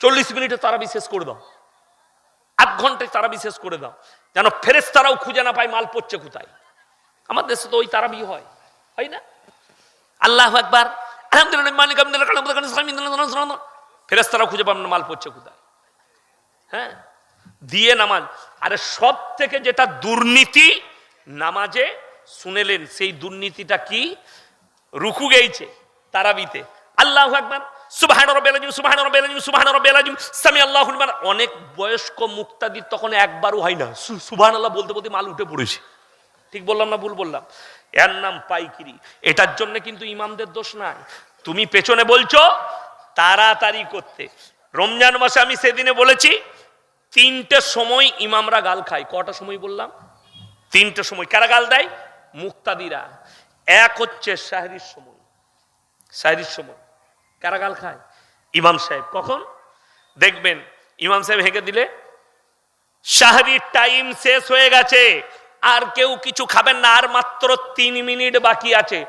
40 মিনিটে তারাবি শেষ করে দাও, আধ ঘন্টায় তারাবি শেষ করে দাও, যেন ফেরেশতারাও খুঁজে না পায় মাল পড়ছে কোথায়। আমার দেশে তো ওই তারাবি হয় না? আল্লাহু আকবার, আলহামদুলিল্লাহ, মালিক আলহামদুলিল্লাহ, ফেরেশতারাও খুঁজে পাবেন মাল পড়ছে কোথায়। হ্যাঁ, দিয়ে নামাজ। আরে সব থেকে যেটা দুর্নীতি নামাজে শুনেলেন, সেই দুর্নীতিটা কি? রুকু গেইছে তারাবিতে, আল্লাহু আকবার, সুবহান রাব্বিল আযীম, সুবহান রাব্বিল আযীম, সুবহান রাব্বিল আযীম, সামি আল্লাহু লিমান। অনেক বয়স্ক মুক্তাদির তখন একবারও হয় না, সুবহানাল্লাহ বলতে বলতে মাল উঠে পড়েছে। ঠিক বললাম না ভুল বললাম? এর নাম পাইকিরি। এটার জন্য কিন্তু ইমামদের দোষ নাই। তুমি পেছনে বলছো তাড়াতাড়ি করতে। রমজান মাসে আমি সেদিনে বলেছি 3টের সময় ইমামরা গাল খায়। কটা সময় বললাম? 3টের সময়। কারা গাল দেয়? মুক্তাদিরা। এক হচ্ছে সাহরির সময়। সাহরির সময় কারা গাল খায়? ইমাম সাহেব। কখন দেখবেন ইমাম সাহেব হেঁকে দিলে সাহরির টাইম শেষ হয়ে গেছে, আর কেউ কিছু খাবেন না, আর মাত্র 3 মিনিট বাকি আছে,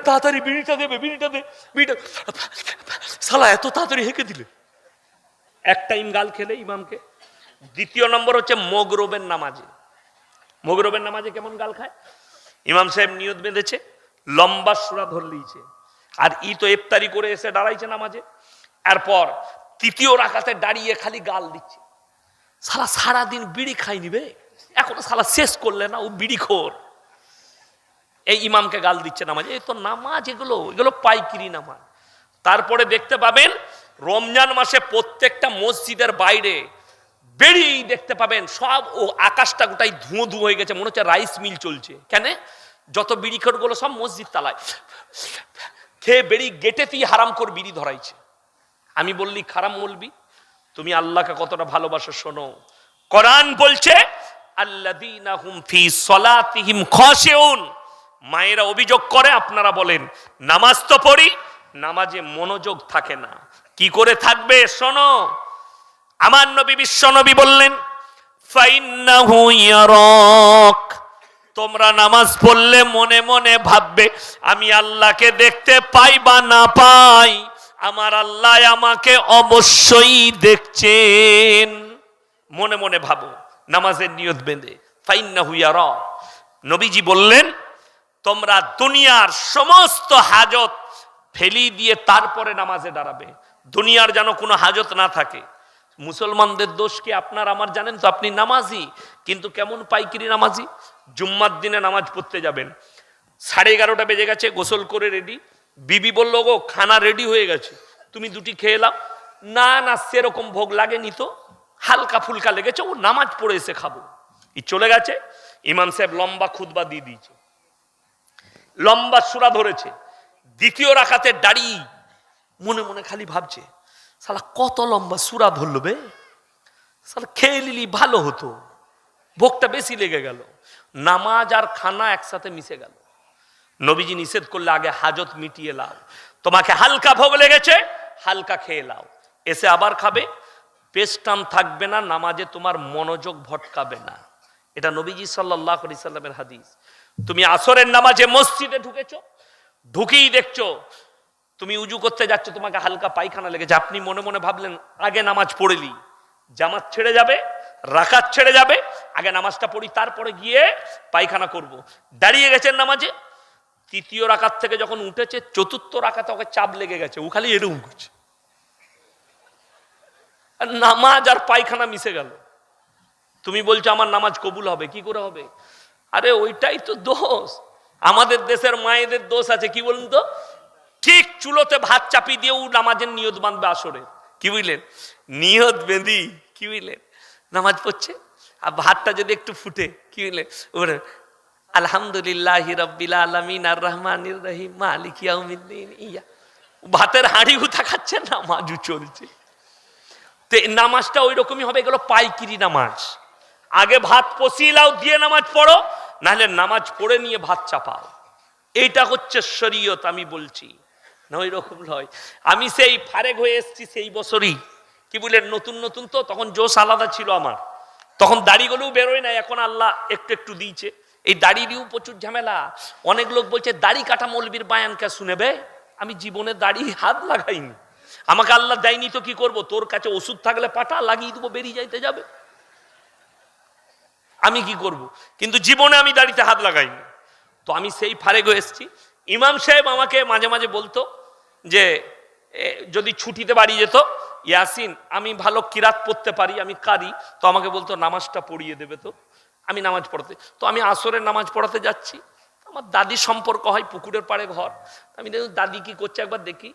তাড়াতাড়ি বিড়িটা দেবে, বিড়িটা দে, বিড়িটা। শালা এত তাড়াতাড়ি হেঁকে দিলে। এক টাইম গাল খেলে ইমামকে। দ্বিতীয় নম্বর হচ্ছে মগরবের নামাজে। মগরবের নামাজে কেমন গাল খায়? ইমাম সাহেব নিয়ত বেঁধেছে, লম্বা সূরা ধরে লিয়েছে, আর ই তো ইফতারি করে এসে দাঁড়াইছে নামাজে। এরপর তৃতীয় রাকাতে দাঁড়িয়ে খালি গাল দিচ্ছে। শালা সারাদিন বিড়ি খাই নিবে, এখনো শালা শেষ করলে না, ও বিড়ি খোর। এই ইমামকে গাল দিচ্ছে নামাজে। এই তো নামাজ, এগুলো পাইকিরি নামাজ। তারপরে দেখতে পাবেন রমজান মাসে প্রত্যেকটা মসজিদের বাইরে বেড়ি দেখতে পাবেন, সব ও আকাশটা গোটাই ধুঁয়ো ধুঁয়ো হয়ে গেছে, মনে হচ্ছে রাইস মিল চলছে। কেন? যত বিড়ি খোরগুলো সব মসজিদ তালায় খেয়ে বেড়ি গেটেতেই হারাম করে বিড়ি ধরাইছে। আমি বললি খারাম বলবি? তুমি আল্লাহকে কতটা ভালোবাসো শোনো। কোরআন বলছে আল্লাযীনা হুম ফি সলাতিহিম খাশিউন। মায়েরা অভিযোগ করে, আপনারা বলেন নামাজ তো পড়ি, নামাজে মনোযোগ থাকে না। কি করে থাকবে? শোনো, আমার নবী বিশ্ব নবী বললেন ফাইন্নাহু ইয়ারাক। তোমরা নামাজ পড়লে মনে মনে ভাববে আমি আল্লাহকে দেখতে পাই বা না পাই, আমার আল্লাহ আমাকে অবশ্যই দেখছেন। মনে মনে ভাবো, নামাজের নিয়ত বেঁধে। ফাইন্নাহু ইয়ারাক। নবীজি বললেন তোমরা দুনিয়ার সমস্ত হাজত ফেলি দিয়ে তারপরে নামাজে দাঁড়াবে, দুনিয়ার যেন কোনো হাজত না থাকে। মুসলমানদের দোষ কি আপনার আমার জানেন তো? আপনি নামাজি, কিন্তু কেমন পাইকিরি নামাজি। জুম্মার দিনে নামাজ পড়তে যাবেন, 11:30 বেজে গেছে, গোসল করে রেডি, বিবি বললো গো খানা রেডি হয়ে গেছে, তুমি 2টি খেয়ে নাও। না না, সেরকম ভোগ লাগেনি তো, হালকা ফুলকা লেগেছে, ও নামাজ পড়ে এসে খাবো। ই চলে গেছে, ইমাম সাহেব লম্বা খুতবা দিয়ে দিয়েছে, লম্বা সূরা ধরেছে, দ্বিতীয় রাকাতে দাঁড়িয়ে মনে মনে খালি ভাবছে শালা কত লম্বা সূরা ধরলো বে, শালা খেয়ে নিলি ভালো হতো, ভোগটা বেশি লেগে গেল। নামাজ আর খানা একসাথে মিশে গেল। নবীজি নিষেধ করলে আগে হাজত মিটিয়ে লাও, তোমাকে হালকা ভোগ লেগেছে হালকা খেয়ে লাও, এসে আবার খাবে, পেস্টান থাকবে না, নামাজে তোমার মনোযোগ ভটকাবে না। এটা নবীজি সাল্লাল্লাহু আলাইহি সাল্লামের হাদিস। তুমি আসরের নামাজে মসজিদে ঢুকেছো, ঢুকেই দেখছো তুমি উজু করতে যাচ্ছ, তোমাকে হালকা পায়খানা লেগেছে, আপনি মনে মনে ভাবলেন আগে নামাজ পড়েলি, জামাত ছেড়ে যাবে, রাকাত ছেড়ে যাবে, আগে নামাজটা পড়ি তারপরে গিয়ে পায়খানা করব। দাঁড়িয়ে গেছেন নামাজে, তৃতীয় রাকাত থেকে যখন উঠেছে চতুর্থ রাকাতে ওকে চাপ লেগে গেছে, ও খালি এরকম করছে, আর নামাজ আর পায়খানা মিশে গেল। তুমি বলছো আমার নামাজ কবুল হবে, কি করে হবে? আরে ওইটাই তো দোষ। আমাদের দেশের মায়েদের দোষ আছে, কি বলুন তো? ঠিক চুলোতে ভাত চাপি দিয়েও নামাজের নিয়ত বাঁধবে আসরে, কি বুঝলেন? নিয়ত বেঁধি, কি বুঝলেন, নামাজ পড়ছে, আর ভাতটা যদি একটু ফুটে, কি বুঝলেন, ওরে আলহামদুলিল্লাহি রাব্বিল আলামিন আর রহমানির রহিম মালিক ইয়াউমিদ্দিন ইয়া, ভাতের হাঁড়ি গুতা খাচ্ছে, নামাজও চলছে। তো নামাজটা ওই রকমই হবে। এগুলো পাইকিরি নামাজ। আগে ভাত পচিয়ে লাও, দিয়ে নামাজ পড়ো, নাহলে নামাজ পড়ে নিয়ে ভাত চাপাও। এইটা হচ্ছে শরীয়ত, আমি বলছি না ওই রকম নয়। আমি সেই ফারেক হয়ে এসেছি সেই বছরই, কি বলেন, নতুন নতুন তো, তখন জোশ আলাদা ছিল আমার, তখন দাড়িগুলোও বেরোয় না, এখন আল্লাহ একটু একটু দিয়েছে। এই দাড়ি দিয়েও প্রচুর ঝামেলা। অনেক লোক বলছে দাড়ি কাটা মৌলবীর বায়ানকে শুনেবে, আমি জীবনে দাড়ি হাত লাগাইনি, আমাকে আল্লাহ দেয়নি তো কি করব? তোর কাছে ওষুধ থাকলে পাঠা, লাগিয়ে দেবো, বেরিয়ে যাইতে যাবে, আমি কি করব? কিন্তু জীবনে আমি দাড়িতে হাত লাগাইনি। তো আমি সেই ফারেগ এসেছি। ইমাম সাহেব আমাকে মাঝে মাঝে বলতো যে যদি ছুটিতে বাড়ি যেত, ইয়াসিন আমি ভালো কিরাত পড়তে পারি, আমি কারি, তো আমাকে বলতো নামাজটা পড়িয়ে দেবে। তো আমি নামাজ পড়তে, তো আমি আসরের নামাজ পড়াতে যাচ্ছি, আমার দাদির সম্পর্ক হয়, পুকুরের পাড়ে ঘর। আমি দেখি দাদি কি করছে, একবার দেখি,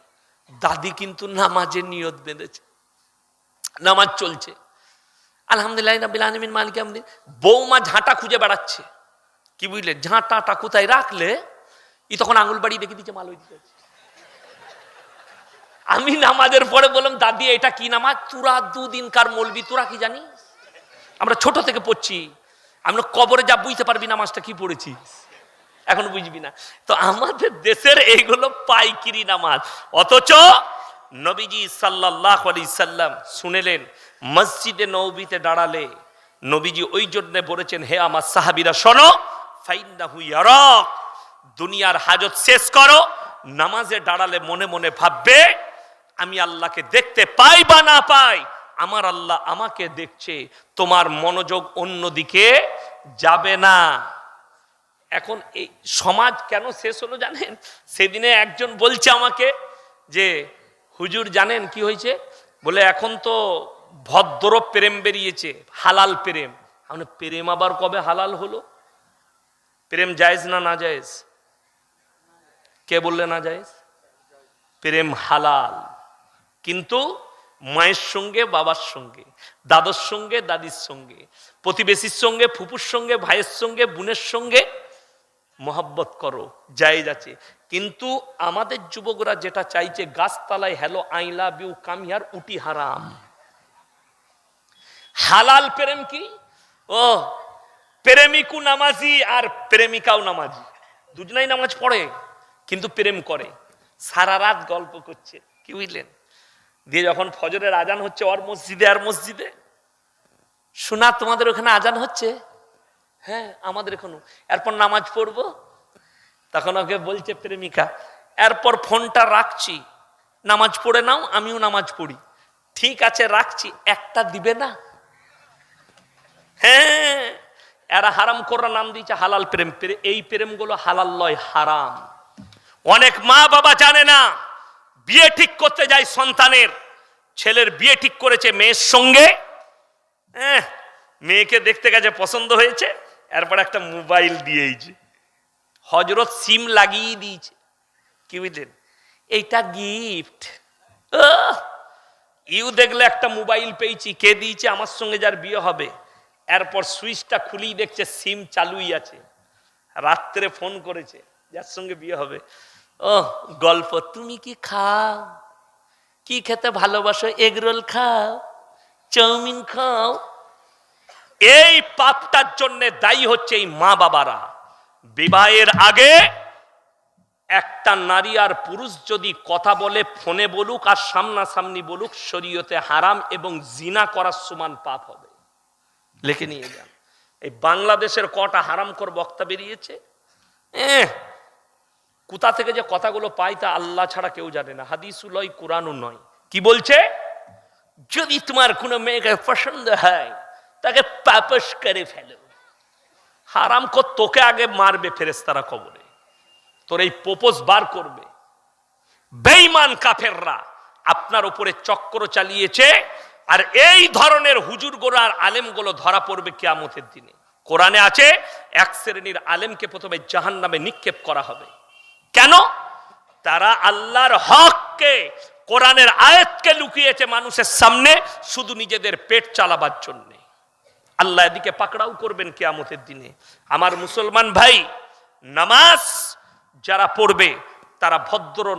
দাদি কিন্তু নামাজের নিয়ত বেঁধেছে, নামাজ চলছে, আলহামদুলিল্লাহ রাব্বিল আলামিন মালিক ইয়াউমিদ্দিন। বৌমা ঝাঁটা খুঁজে বেড়াচ্ছে, কি বুঝলে, ঝাঁটাটা কোথায় রাখলে, ই তখন আঙুল বাড়িয়ে দেখে দিচ্ছে মাল ওই দিকে। আমি নামাজের পরে বললাম, দাদি এটা কি নামাজ? তোরা দুদিনকার মৌলবি, তোরা কি জানিস? আমরা ছোট থেকে পড়ছি, আমরা কবরে যা বুঝতে পারবি নামাজটা কি পড়েছি, এখন বুঝবি না। তো আমাদের দেশের এইগুলো পাইকিরি নামাজ। অথচ নবীজি সাল্লাল্লাহু আলাইহি সাল্লাম শুনেলেন, মসজিদে নববীতে দাঁড়ালে নবীজি ওই জন্য বলেছেন, হে আমার সাহাবীরা শোনো, ফাইন্নাহু ইয়ারাক, দুনিয়ার হাজত শেষ করো, নামাজে দাঁড়ালে মনে মনে ভাববে আমি আল্লাহকে দেখতে পাই বা না পাই, আমার আল্লাহ আমাকে দেখছে, তোমার মনোযোগ অন্যদিকে যাবে না। এখন এই সমাজ কেন শেষ হলো জানেন? সেদিনে একজন বলছে আমাকে যে হুজুর জানেন কি হয়েছে? বলে এখন তো ভদ্র প্রেম বেরিয়েছে, হালাল প্রেম। মানে প্রেম আবার কবে হালাল হলো? প্রেম জায়েজ না না জায়েজ? কে বললে না জায়েজ? প্রেম হালাল, কিন্তু মায়ের সঙ্গে, বাবার সঙ্গে, দাদার সঙ্গে, দাদির সঙ্গে, প্রতিবেশীর সঙ্গে, ফুপুর সঙ্গে, ভাইয়ের সঙ্গে, বোনের সঙ্গে মহব্বত করো, জায়েজ আছে। কিন্তু আমাদের যুবকরা যেটা চাইছে, গাছতলায় hello I love you come here, উটি হারাম। হালাল প্রেম কি? ও প্রেমিকও নামাজি আর প্রেমিকাও নামাজি, দুজনাই নামাজ পড়ে কিন্তু প্রেম করে, সারা রাত গল্প করছে, কি বুঝলেন? দিয়ে যখন ফজরের আজান হচ্ছে ওর মসজিদে আর মসজিদে, শোনা তোমাদের ওখানে আজান হচ্ছে? হ্যাঁ আমাদের এখনো। এরপর নামাজ পড়বো, তখন ওকে বলছে প্রেমিকা, এরপর ফোনটা রাখছি, নামাজ পড়ে নাও, আমিও নামাজ পড়ি। ঠিক আছে রাখছি, একটা দিবে না? হ্যাঁ, এরা হারাম করার নাম দিয়েছে হালাল প্রেম। এই প্রেমগুলো হালাল লয়, হারাম। অনেক মা বাবা জানে না, বিয়ে ঠিক করতে যায় সন্তানের, ছেলের বিয়ে ঠিক করেছে মেয়ের সঙ্গে, মেয়েকে দেখতে গেছে, পছন্দ হয়েছে, এরপর একটা মোবাইল দিয়েছে, হজরত সিম লাগিয়ে দিয়েছে, কি বুঝলেন, এইটা গিফট। ইউ দেখলে একটা মোবাইল পেয়েছি, কে দিয়েছে? আমার সঙ্গে যার বিয়ে হবে। এরপর সুইচটা খুলেই দেখছে সিম চালুই আছে, রাত্রে ফোন করেছে যার সঙ্গে বিয়ে হবে, ও গল্প, তুমি কি খাও, কি খেতে ভালোবাসো, এগরোল খাও, চাউমিন খাও। এই পাপটার জন্য দায়ী হচ্ছে এই মা বাবারা। বিবাহের আগে একটা নারী আর পুরুষ যদি কথা বলে, ফোনে বলুক আর সামনাসামনি বলুক, শরীয়তে হারাম এবং জিনা করার সমান পাপ হবে, লিখে নিয়ে যান। এই বাংলাদেশের কটা হারামখোর বক্তা বেরিয়েছে, কোথা থেকে যে কথাগুলো পাই তা আল্লাহ ছাড়া কেউ জানে না। হাদিসও নয়, কোরআনও নয়। কি বলছে? যদি তোমার কোনো মেয়েকে পছন্দ হয় তাকে পাপস করে ফেলো। হারামখোর তোকে আগে মারবে ফেরেশতারা কবরে, তোর এই পোপোস বার করবে। বেঈমান কাফেররা আপনার উপরে চক্র চালিয়েছে, আর এই ধরনের হুজুর গোড়ার আলেমগুলো ধরা পড়বে কিয়ামতের দিনে। কোরআনে আছে এক শ্রেণীর আলেমকে প্রথমে জাহান্নামে নিক্ষেপ করা হবে। কেন? তারা আল্লাহর হককে, কোরআনের আয়াতকে লুকিয়েছে মানুষের সামনে শুধু নিজেদের পেট চালাবার জন্য। আল্লাহ এদিকে পাকড়াও করবেন কিয়ামতের দিনে। আমার মুসলমান ভাই, নামাজ যারা পড়বে তারা ভদ্র